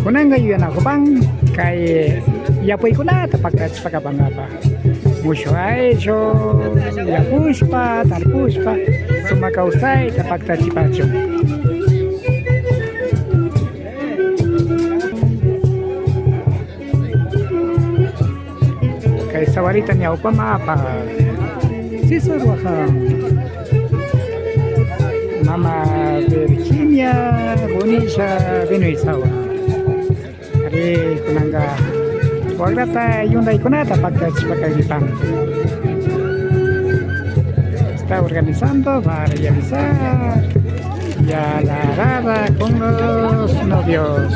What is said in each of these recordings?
Kunang ngayon ako bang kay yapoy ko na tapagkat sa pagkabangaba. Musyoaicho, yapuspa, tarpuspa, sumakausay tapagkat si Pacho. Kay sawaritan niya upang maapa. Sisarwa ka. Mama Virginia Bonisa Venezuela. Hari kunangga wagrata yunda ikonata pagkat pagkagitan. Está organizando para realizar ya la rada con los novios.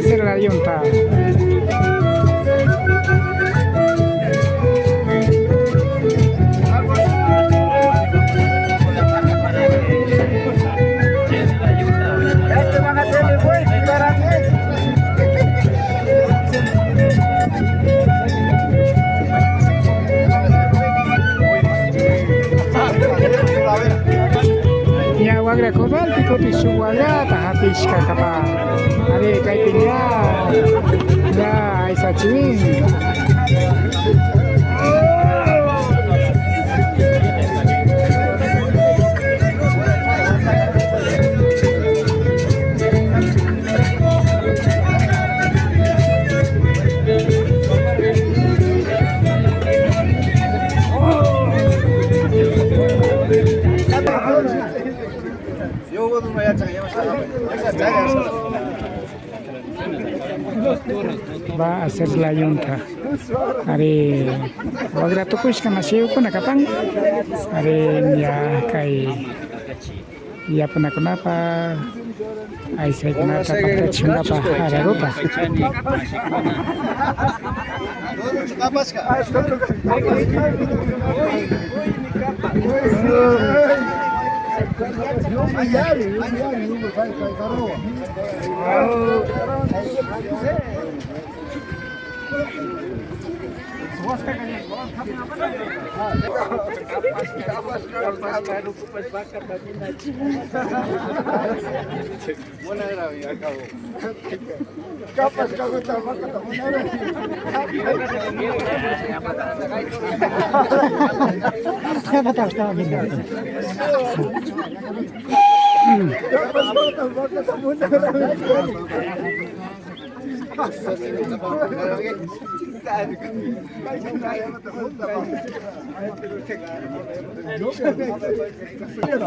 hacer la yunta. wagra koral pikuti suwaga habis kakapa. Are kai pinya. Ya Aisyah Ciwin. Ba hacer la yunta. Are wagra tukush kana siu kuna kapang. Are ya kai ya puna kunapa. Aisyah kunapa pakai chungapa ada rupa.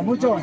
Mucho.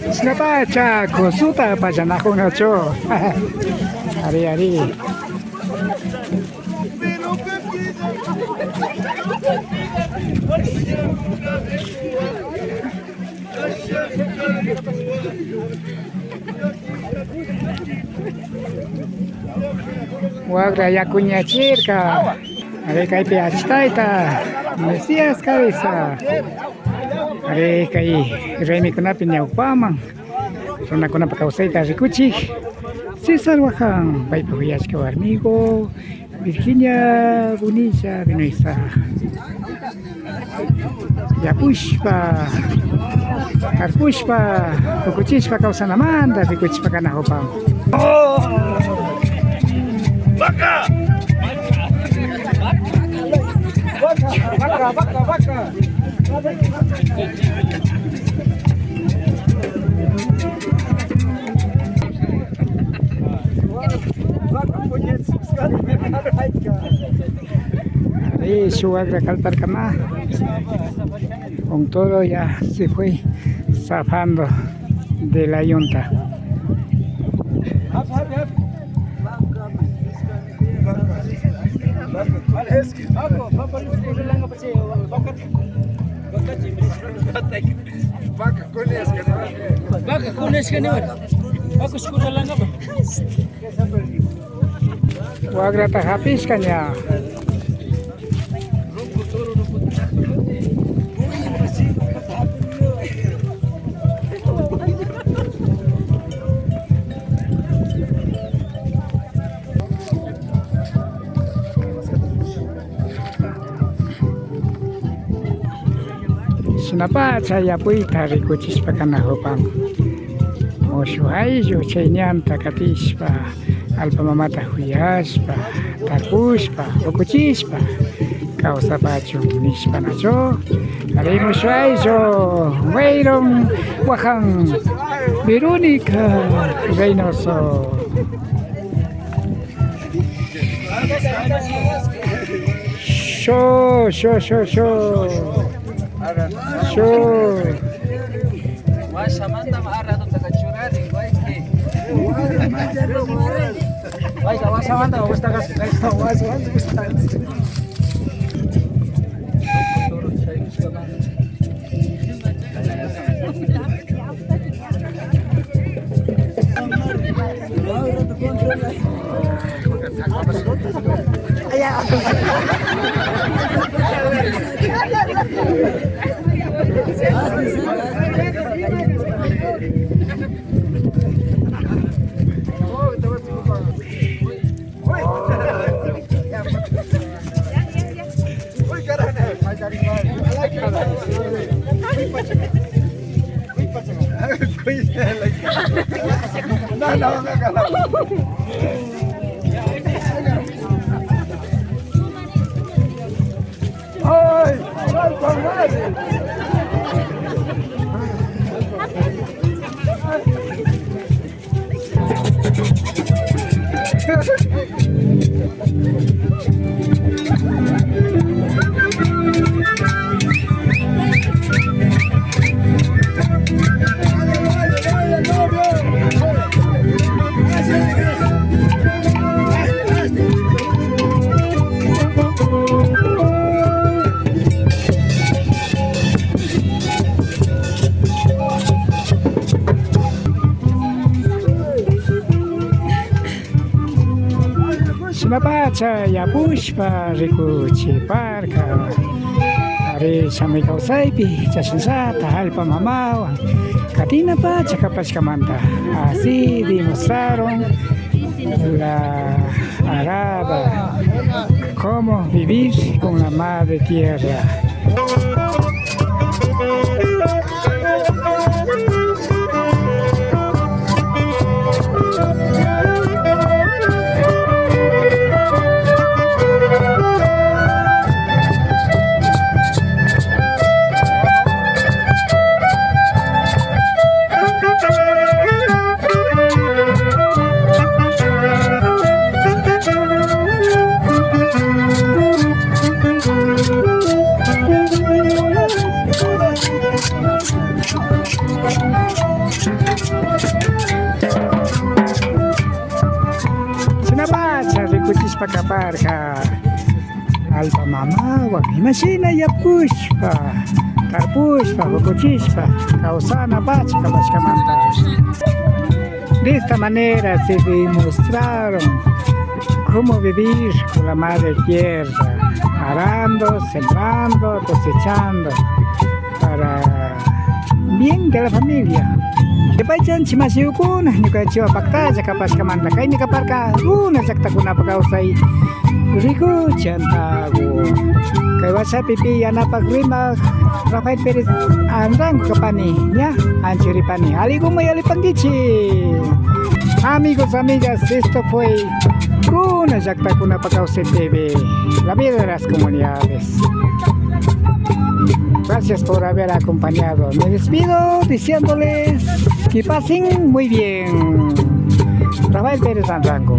Siapa cak konsulta apa jangan aku ngaco. Hari-hari. Wagra ya kunya circa. Are kai pe achtaita. Mesias cabeza. Are kai remi kuna pinya upamang. Sona kuna pakausaita rikuchi. César Wajan, bai puyas amigo. Virginia Bunilla Vinoisa. Yapushpa. Karpushpa. Kukuchishpa kausanamanda. Vikuchpa kanahopam. Vaca! Vaca, vaca, vaca. ahí suagra calparcamá. Con todo ya se fue zafando de la yunta. Wagra tak habis kan ya. Sinapa saya pui tarik kucis pakana hopang. Mosuhai jo chenyan takatispa. Alpa mamata huyaspa, takuspa, okuchispa, causa pacho, nispa nacho, haremos eso, Weiron, Wahan, Verónica, Reynoso. Show. Samantha maarado takachurari, Vai, Samantha, vamos estar Sinapacha ya pushpa rikuchi parka. Ari samay kausaypi, chasansata, alpa mamawa. Katina pa, chakapashkamanta. Así demostraron la araba cómo vivir con la madre tierra. Pakaparka alpa mama wag imagina ya pushpa tarpushpa hukuchispa causana bacha kabashkamanta. De esta manera se demostraron cómo vivir con la madre tierra, arando, sembrando, cosechando para bien de la familia. Depaychan chimasiukun nyuka chiwa pakta jaka paskamanta kai nika parka una sakta kuna pakausai riku chantago kai wasa pipi anapa grima Rafael Perez andang kapani ya anchuri pani aligo mayali pangichi. Amigos, amigas, esto fue una sakta kuna pakausai TV, la vida de las comunidades. Gracias por haber acompañado. Me despido diciéndoles que pasen muy bien. Rafael Pérez Andrango.